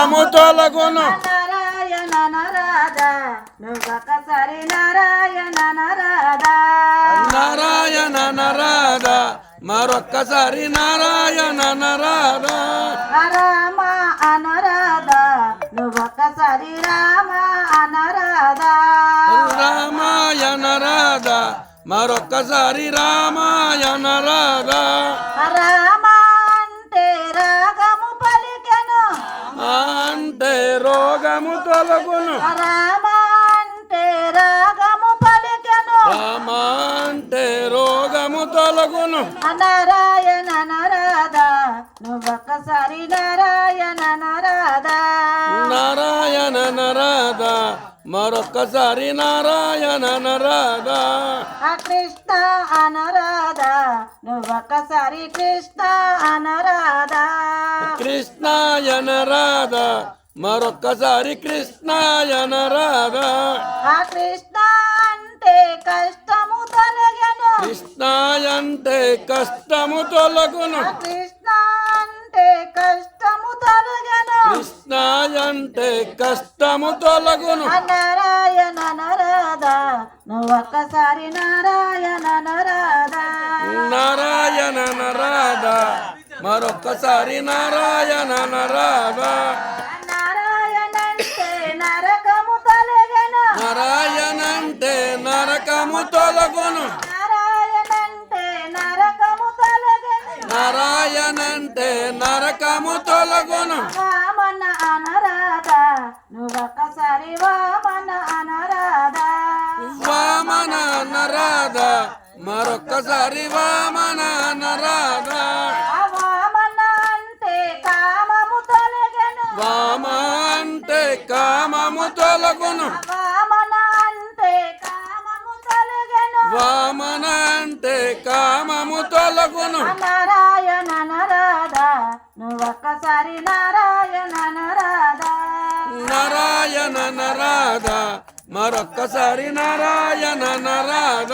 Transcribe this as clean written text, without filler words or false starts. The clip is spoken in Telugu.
కష్టము తొలగును నారాయణ నరాధా నువ్వొక్కసారి నారాయణ నరాధా నారాయణ నరాధ మరొక్కసారి నారాయణ నరాధ రామ అనరాధా నువ్వొక్కసారి రామ అనరాధా రామాయణ రాధ మరొక్కసారి రామాయణ రాధ రామ అంటే రాగము పలికెను అంటే రోగము తొలగును రామ అంటే రాగము పలికెను రామ అంటే రోగము తొలగును నారాయణ నరాధా నువ్వొక్కసారి నారాయణ నరాధా నారాయణ నరాధ మరొక్కసారి నారాయణ నరాధ కృష్ణ అనరాధా నువ్వొక్కసారి కృష్ణ అనరాధా కృష్ణాయన రాధ మరొక్కసారి కృష్ణాయన రాధ కృష్ణ అంటే కష్టము తొలగెను కృష్ణాయంటే కష్టము తొలగును కృష్ణ అంటే కష్టము తొలగెను కృష్ణాయంటే కష్టము తొలగును నారాయణ నరాధా నువ్వొక్కసారి నారాయణ నరాధా నారాయణ నరాధ మరొక్కసారి నారాయణ నరాధ నారాయణ అంటే నరకము తొలగెను నారాయణ అంటే నరకము తొలగును నారాయణ అంటే నరకము తొలగెను నారాయణ అంటే నరకము తొలగును వామన అనరాధా నువ్వొక్కసారి వామన అనరాధా వామన నరాధ మరొక్కసారి వామన నరాధ వామన అంటే కామము తొలగెను వామ అంటే కామము తొలగును వామన అంటే కామము తొలగెను వామన అంటే కామము తొలగును నారాయణ నరాధా నువ్వొక్కసారి నారాయణ నరాధా నారాయణ నరాధ మరొక్కసారి నారాయణ నరాధ